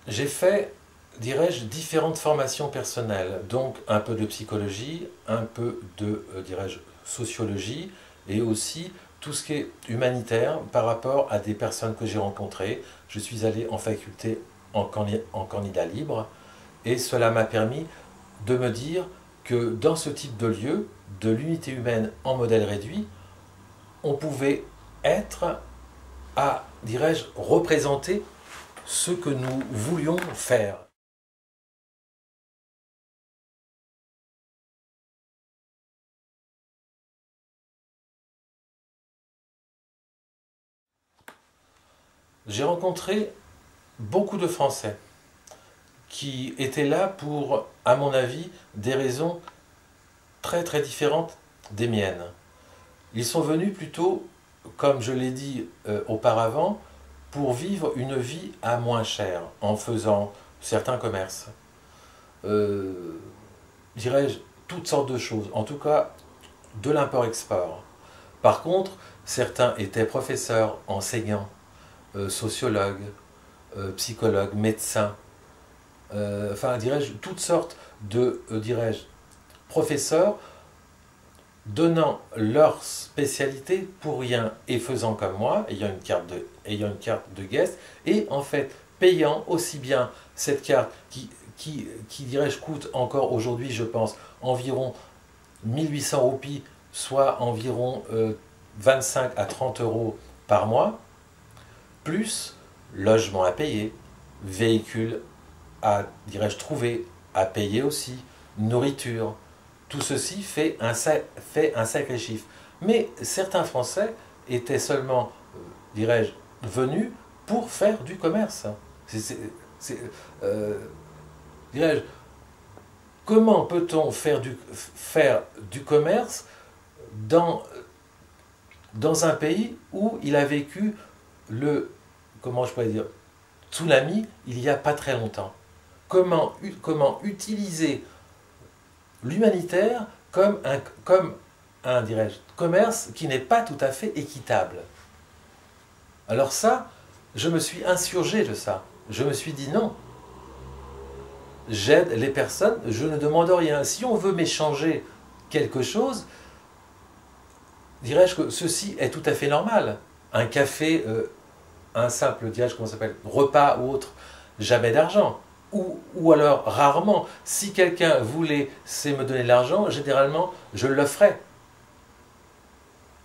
J'ai fait, dirais-je, différentes formations personnelles, donc un peu de psychologie, un peu de, dirais-je, sociologie, et aussi tout ce qui est humanitaire par rapport à des personnes que j'ai rencontrées. Je suis allé en faculté en candidat libre, et cela m'a permis de me dire que dans ce type de lieu, de l'unité humaine en modèle réduit, on pouvait être à, dirais-je, représenter ce que nous voulions faire. J'ai rencontré beaucoup de Français qui étaient là pour, à mon avis, des raisons très très différentes des miennes. Ils sont venus plutôt, comme je l'ai dit auparavant, pour vivre une vie à moins cher, en faisant certains commerces. Euh, Dirais-je, toutes sortes de choses, en tout cas de l'import-export. Par contre, certains étaient professeurs, enseignants, sociologues, psychologues, médecins, enfin, dirais-je, toutes sortes de, dirais-je, professeurs donnant leur spécialité pour rien et faisant comme moi, ayant une carte de guest, et en fait payant aussi bien cette carte qui dirais-je, coûte encore aujourd'hui, je pense, environ 1800 roupies, soit environ 25 à 30 euros par mois, plus logement à payer, véhicule à, dirais-je, trouver, à payer aussi, nourriture. Tout ceci fait un sacré chiffre. Mais certains Français étaient seulement, dirais-je, venus pour faire du commerce. C'est, euh, dirais-je, comment peut-on faire du commerce dans, dans un pays où il a vécu le, comment je pourrais dire, tsunami il n'y a pas très longtemps? Comment utiliser l'humanitaire comme un dirais-je, commerce qui n'est pas tout à fait équitable? Alors ça, je me suis insurgé de ça. Je me suis dit non, j'aide les personnes, je ne demande rien. Si on veut m'échanger quelque chose, dirais-je que ceci est tout à fait normal. Un café, un simple, dirais-je, comment ça s'appelle, repas ou autre, jamais d'argent. Ou alors, rarement, si quelqu'un voulait me donner de l'argent, généralement, je l'offrais.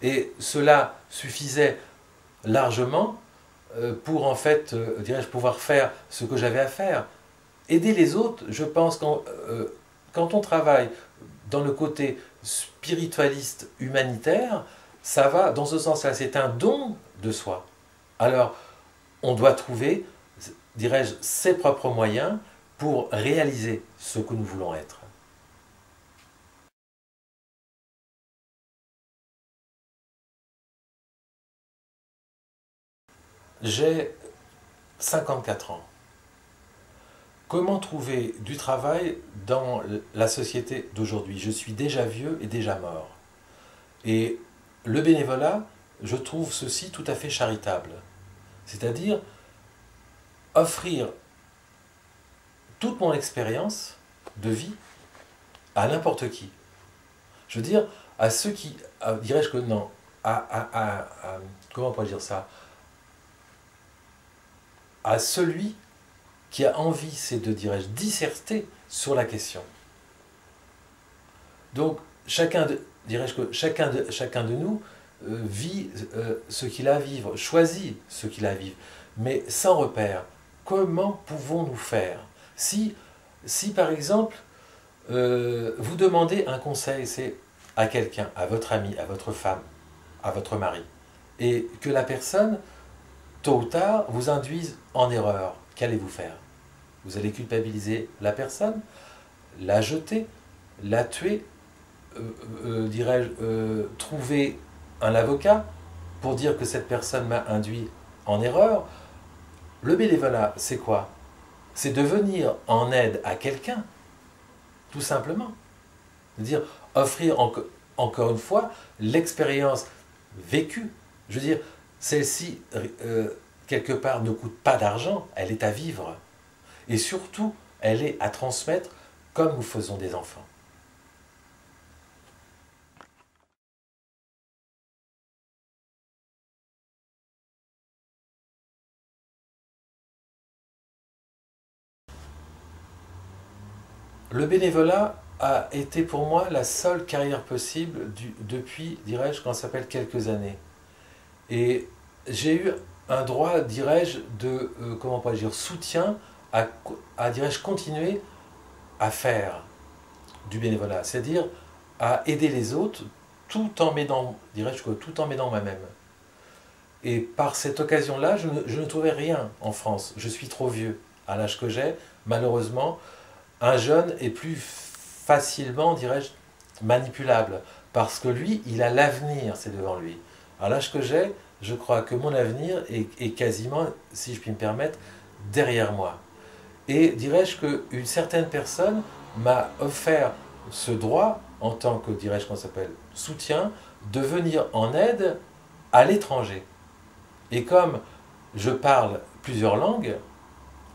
Et cela suffisait largement pour, en fait, dirais-je, pouvoir faire ce que j'avais à faire. Aider les autres, je pense, quand on travaille dans le côté spiritualiste humanitaire, ça va dans ce sens-là. C'est un don de soi. Alors, on doit trouver, dirais-je, ses propres moyens pour réaliser ce que nous voulons être. J'ai 54 ans. Comment trouver du travail dans la société d'aujourd'hui? Je suis déjà vieux et déjà mort. Et le bénévolat, je trouve ceci tout à fait charitable. C'est-à-dire offrir toute mon expérience de vie à n'importe qui. Je veux dire, à ceux qui, dirais-je que non, comment on pourrait dire ça? À celui qui a envie, c'est de, dirais-je, disserter sur la question. Donc, dirais-je que chacun de nous vit ce qu'il a à vivre, choisit ce qu'il a à vivre, mais sans repère. Comment pouvons-nous faire si par exemple, vous demandez un conseil, c'est à quelqu'un, à votre ami, à votre femme, à votre mari, et que la personne, tôt ou tard, vous induise en erreur, qu'allez-vous faire? Vous allez culpabiliser la personne, la jeter, la tuer, dirais-je, trouver un avocat pour dire que cette personne m'a induit en erreur. Le bénévolat, c'est quoi? C'est de venir en aide à quelqu'un, tout simplement. C'est-à-dire offrir encore une fois l'expérience vécue. Je veux dire, celle-ci, quelque part, ne coûte pas d'argent, elle est à vivre. Et surtout, elle est à transmettre comme nous faisons des enfants. Le bénévolat a été pour moi la seule carrière possible depuis, dirais-je, qu'on s'appelle quelques années. Et j'ai eu un droit, dirais-je, de comment pourrais-je dire, soutien dirais-je, continuer à faire du bénévolat, c'est-à-dire à aider les autres tout en m'aidant, dirais-je, tout en m'aidant moi-même. Et par cette occasion-là, je ne trouvais rien en France. Je suis trop vieux. À l'âge que j'ai, malheureusement, un jeune est plus facilement, dirais-je, manipulable. Parce que lui, il a l'avenir, c'est devant lui. À l'âge que j'ai, je crois que mon avenir est quasiment, si je puis me permettre, derrière moi. Et dirais-je qu'une certaine personne m'a offert ce droit, en tant que, dirais-je, qu'on s'appelle soutien, de venir en aide à l'étranger. Et comme je parle plusieurs langues,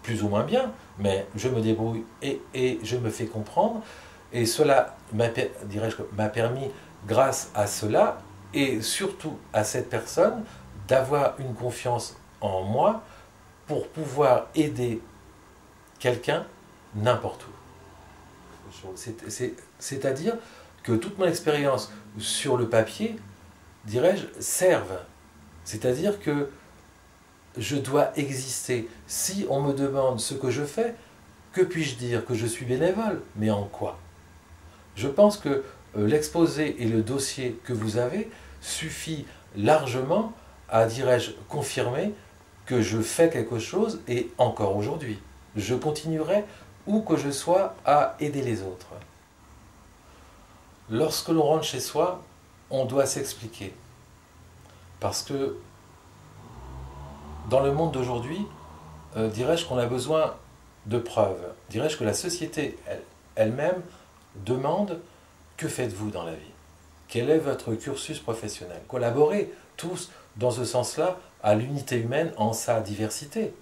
plus ou moins bien, mais je me débrouille et je me fais comprendre, et cela m'a permis, grâce à cela, et surtout à cette personne, d'avoir une confiance en moi pour pouvoir aider quelqu'un n'importe où. C'est-à-dire que toute mon expérience sur le papier, dirais-je, serve. C'est-à-dire que je dois exister. Si on me demande ce que je fais, que puis-je dire? Que je suis bénévole? Mais en quoi? Je pense que l'exposé et le dossier que vous avez suffit largement à, dirais-je, confirmer que je fais quelque chose et encore aujourd'hui. Je continuerai, où que je sois, à aider les autres. Lorsque l'on rentre chez soi, on doit s'expliquer. Parce que dans le monde d'aujourd'hui, dirais-je qu'on a besoin de preuves. Dirais-je que la société elle-même demande: que faites-vous dans la vie? Quel est votre cursus professionnel? Collaborez tous dans ce sens-là à l'unité humaine en sa diversité.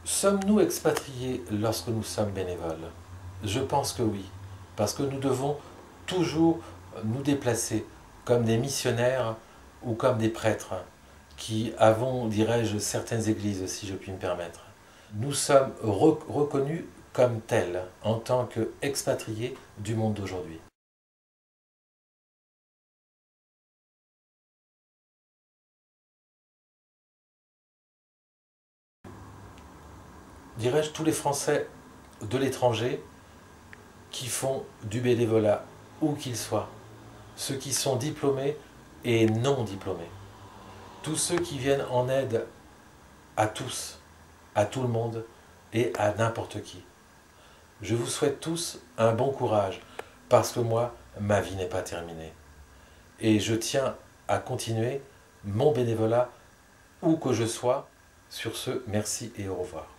Sommes-nous expatriés lorsque nous sommes bénévoles? Je pense que oui, parce que nous devons toujours nous déplacer comme des missionnaires ou comme des prêtres qui avons, dirais-je, certaines églises, si je puis me permettre. Nous sommes reconnus comme tels en tant qu'expatriés du monde d'aujourd'hui. Dirais-je, tous les Français de l'étranger qui font du bénévolat, où qu'ils soient, ceux qui sont diplômés et non diplômés, tous ceux qui viennent en aide à tous, à tout le monde et à n'importe qui. Je vous souhaite tous un bon courage, parce que moi, ma vie n'est pas terminée. Et je tiens à continuer mon bénévolat où que je sois. Sur ce, merci et au revoir.